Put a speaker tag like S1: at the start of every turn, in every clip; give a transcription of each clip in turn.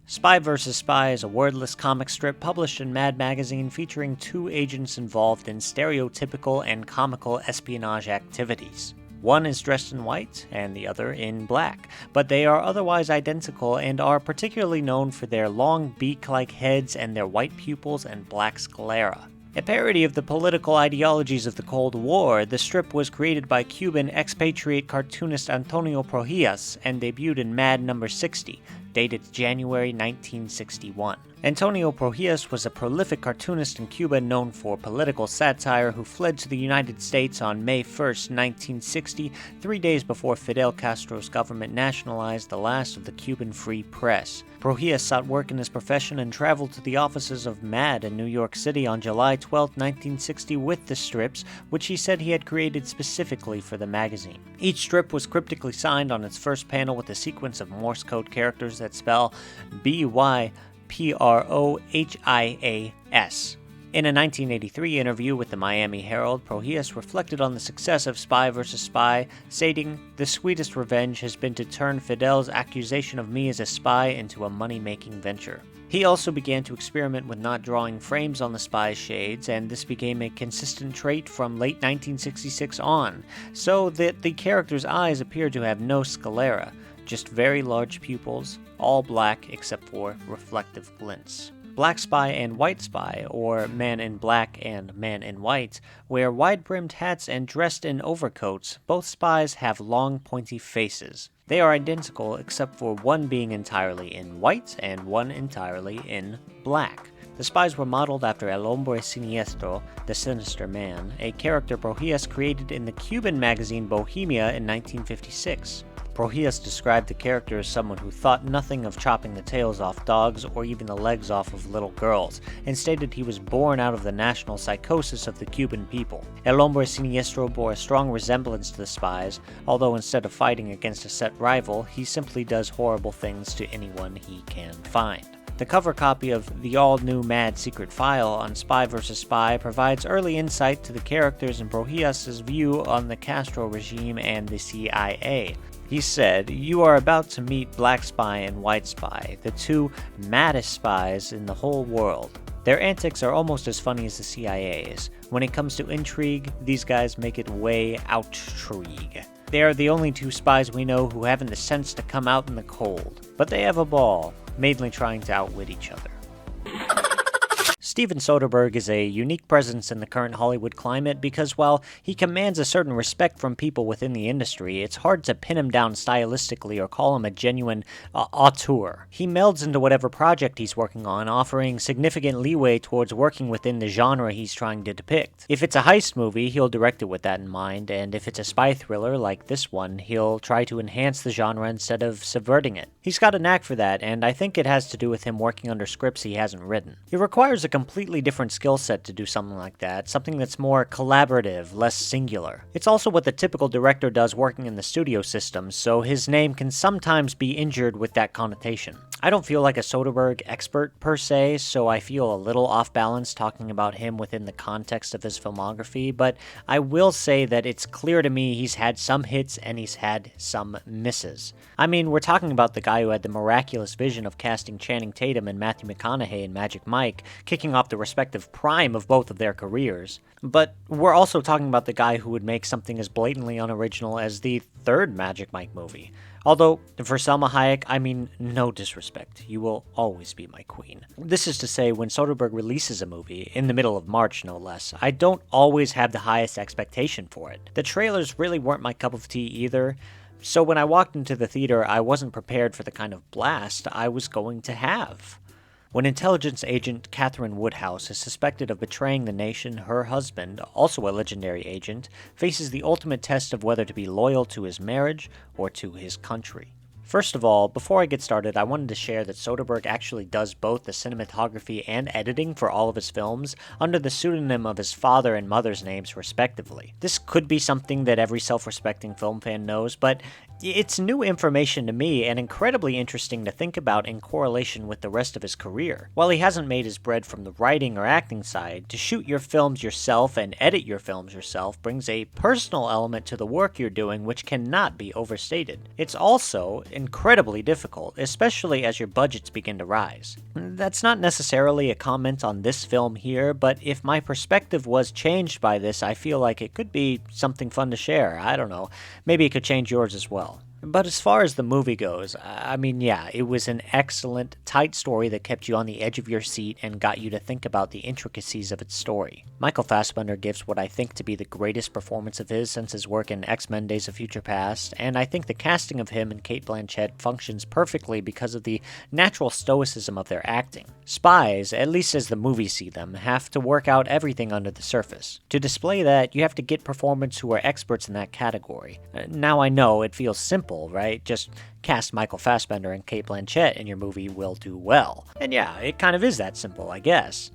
S1: Spy vs. Spy is a wordless comic strip published in Mad Magazine featuring two agents involved in stereotypical and comical espionage activities. One is dressed in white, and the other in black, but they are otherwise identical and are particularly known for their long beak-like heads and their white pupils and black sclera. A parody of the political ideologies of the Cold War, the strip was created by Cuban expatriate cartoonist Antonio Prohias and debuted in Mad No. 60, dated January 1961. Antonio Prohias was a prolific cartoonist in Cuba known for political satire who fled to the United States on May 1, 1960, 3 days before Fidel Castro's government nationalized the last of the Cuban Free Press. Prohias sought work in his profession and traveled to the offices of MAD in New York City on July 12, 1960 with the strips, which he said he had created specifically for the magazine. Each strip was cryptically signed on its first panel with a sequence of Morse code characters that spell BYPROHIAS. In a 1983 interview with the Miami Herald, Prohias reflected on the success of Spy vs. Spy, stating, "The sweetest revenge has been to turn Fidel's accusation of me as a spy into a money-making venture." He also began to experiment with not drawing frames on the spy's shades, and this became a consistent trait from late 1966 on, so that the character's eyes appeared to have no sclera, just very large pupils, all black except for reflective glints. Black Spy and White Spy, or Man in Black and Man in White, wear wide-brimmed hats and dressed in overcoats. Both spies have long, pointy faces. They are identical except for one being entirely in white and one entirely in black. The spies were modeled after El Hombre Siniestro, the Sinister Man, a character Prohias created in the Cuban magazine Bohemia in 1956. Prohias described the character as someone who thought nothing of chopping the tails off dogs or even the legs off of little girls, and stated he was born out of the national psychosis of the Cuban people. El Hombre Siniestro bore a strong resemblance to the spies, although instead of fighting against a set rival, he simply does horrible things to anyone he can find. The cover copy of the all-new Mad Secret File on Spy vs. Spy provides early insight to the characters and Prohias' view on the Castro regime and the CIA. He said, "You are about to meet Black Spy and White Spy, the two maddest spies in the whole world. Their antics are almost as funny as the CIA's. When it comes to intrigue, these guys make it way outrigue. They are the only two spies we know who haven't the sense to come out in the cold. But they have a ball, mainly trying to outwit each other." Steven Soderbergh is a unique presence in the current Hollywood climate because while he commands a certain respect from people within the industry, it's hard to pin him down stylistically or call him a genuine auteur. He melds into whatever project he's working on, offering significant leeway towards working within the genre he's trying to depict. If it's a heist movie, he'll direct it with that in mind, and if it's a spy thriller like this one, he'll try to enhance the genre instead of subverting it. He's got a knack for that, and I think it has to do with him working under scripts he hasn't written. It requires a completely different skill set to do something like that, something that's more collaborative, less singular. It's also what the typical director does working in the studio system, so his name can sometimes be injured with that connotation. I don't feel like a Soderbergh expert per se, so I feel a little off balance talking about him within the context of his filmography, but I will say that it's clear to me he's had some hits and he's had some misses. I mean, we're talking about the guy who had the miraculous vision of casting Channing Tatum and Matthew McConaughey in Magic Mike, kicking off the respective prime of both of their careers. But we're also talking about the guy who would make something as blatantly unoriginal as the third Magic Mike movie. Although, for Salma Hayek, I mean no disrespect. You will always be my queen. This is to say, when Soderbergh releases a movie, in the middle of March no less, I don't always have the highest expectation for it. The trailers really weren't my cup of tea either, so when I walked into the theater, I wasn't prepared for the kind of blast I was going to have. When intelligence agent Catherine Woodhouse is suspected of betraying the nation, her husband, also a legendary agent, faces the ultimate test of whether to be loyal to his marriage or to his country. First of all, before I get started, I wanted to share that Soderbergh actually does both the cinematography and editing for all of his films under the pseudonym of his father and mother's names respectively. This could be something that every self-respecting film fan knows, but It's new information to me and incredibly interesting to think about in correlation with the rest of his career. While he hasn't made his bread from the writing or acting side, to shoot your films yourself and edit your films yourself brings a personal element to the work you're doing which cannot be overstated. It's also incredibly difficult, especially as your budgets begin to rise. That's not necessarily a comment on this film here, but if my perspective was changed by this, I feel like it could be something fun to share. I don't know. Maybe it could change yours as well. But as far as the movie goes, I mean, yeah, it was an excellent, tight story that kept you on the edge of your seat and got you to think about the intricacies of its story. Michael Fassbender gives what I think to be the greatest performance of his since his work in X-Men Days of Future Past, and I think the casting of him and Cate Blanchett functions perfectly because of the natural stoicism of their acting. Spies, at least as the movies see them, have to work out everything under the surface. To display that, you have to get performers who are experts in that category. Now I know it feels simple, right? Just cast Michael Fassbender and Cate Blanchett and your movie will do well. And yeah, it kind of is that simple, I guess.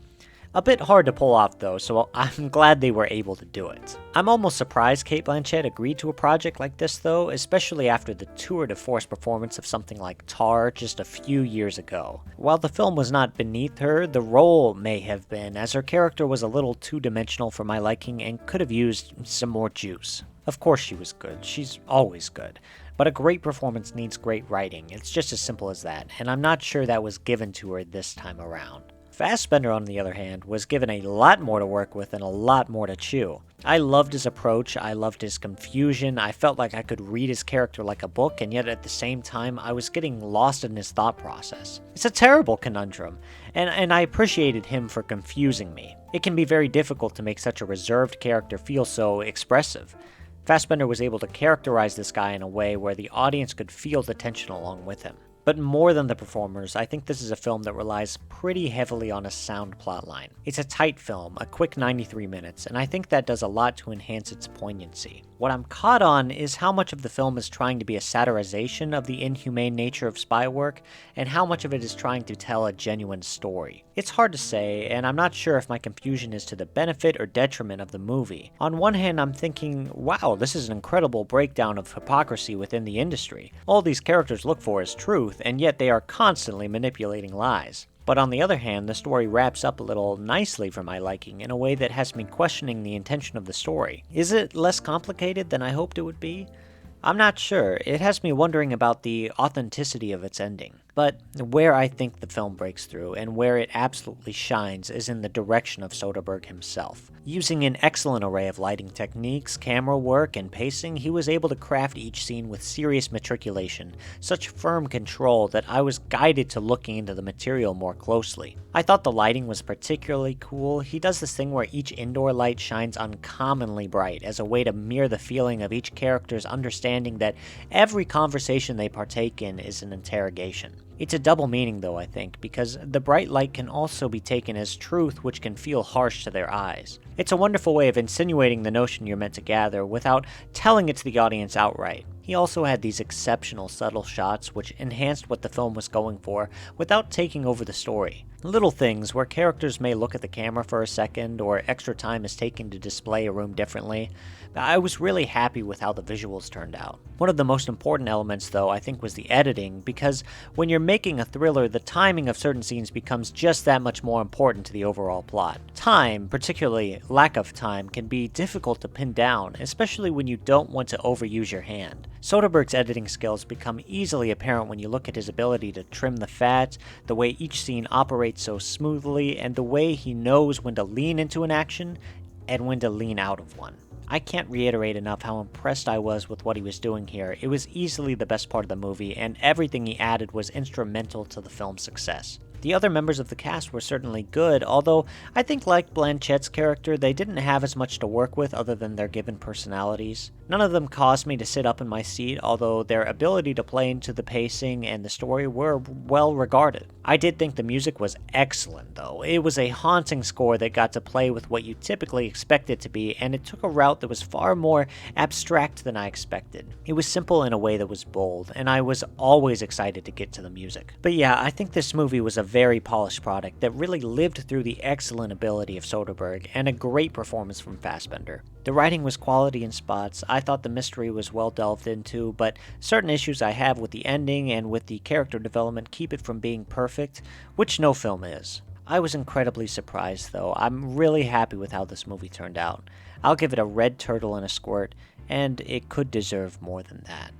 S1: A bit hard to pull off though, so I'm glad they were able to do it. I'm almost surprised Cate Blanchett agreed to a project like this though, especially after the tour de force performance of something like Tar just a few years ago. While the film was not beneath her, the role may have been, as her character was a little two-dimensional for my liking and could have used some more juice. Of course she was good, she's always good. But a great performance needs great writing, it's just as simple as that, and I'm not sure that was given to her this time around. Fassbender, on the other hand, was given a lot more to work with and a lot more to chew. I loved his approach, I loved his confusion, I felt like I could read his character like a book, and yet at the same time, I was getting lost in his thought process. It's a terrible conundrum, and I appreciated him for confusing me. It can be very difficult to make such a reserved character feel so expressive. Fassbender was able to characterize this guy in a way where the audience could feel the tension along with him. But more than the performers, I think this is a film that relies pretty heavily on a sound plotline. It's a tight film, a quick 93 minutes, and I think that does a lot to enhance its poignancy. What I'm caught on is how much of the film is trying to be a satirization of the inhumane nature of spy work, and how much of it is trying to tell a genuine story. It's hard to say, and I'm not sure if my confusion is to the benefit or detriment of the movie. On one hand, I'm thinking, wow, this is an incredible breakdown of hypocrisy within the industry. All these characters look for is truth, and yet they are constantly manipulating lies. But on the other hand, the story wraps up a little nicely for my liking in a way that has me questioning the intention of the story. Is it less complicated than I hoped it would be? I'm not sure. It has me wondering about the authenticity of its ending. But where I think the film breaks through, and where it absolutely shines, is in the direction of Soderbergh himself. Using an excellent array of lighting techniques, camera work, and pacing, he was able to craft each scene with serious matriculation, such firm control that I was guided to looking into the material more closely. I thought the lighting was particularly cool. He does this thing where each indoor light shines uncommonly bright as a way to mirror the feeling of each character's understanding that every conversation they partake in is an interrogation. It's a double meaning though, I think, because the bright light can also be taken as truth, which can feel harsh to their eyes. It's a wonderful way of insinuating the notion you're meant to gather without telling it to the audience outright. He also had these exceptional subtle shots which enhanced what the film was going for without taking over the story. Little things where characters may look at the camera for a second or extra time is taken to display a room differently. I was really happy with how the visuals turned out. One of the most important elements though I think was the editing, because when you're making a thriller, the timing of certain scenes becomes just that much more important to the overall plot. Time, particularly lack of time, can be difficult to pin down, especially when you don't want to overuse your hand. Soderbergh's editing skills become easily apparent when you look at his ability to trim the fat, the way each scene operates so smoothly, and the way he knows when to lean into an action and when to lean out of one. I can't reiterate enough how impressed I was with what he was doing here. It was easily the best part of the movie, and everything he added was instrumental to the film's success. The other members of the cast were certainly good, although I think like Blanchett's character, they didn't have as much to work with other than their given personalities. None of them caused me to sit up in my seat, although their ability to play into the pacing and the story were well regarded. I did think the music was excellent, though. It was a haunting score that got to play with what you typically expect it to be, and it took a route that was far more abstract than I expected. It was simple in a way that was bold, and I was always excited to get to the music. But yeah, I think this movie was a very polished product that really lived through the excellent ability of Soderbergh and a great performance from Fassbender. The writing was quality in spots. I thought the mystery was well delved into, but certain issues I have with the ending and with the character development keep it from being perfect, which no film is. I was incredibly surprised, though. I'm really happy with how this movie turned out. I'll give it a red turtle and a squirt, and it could deserve more than that.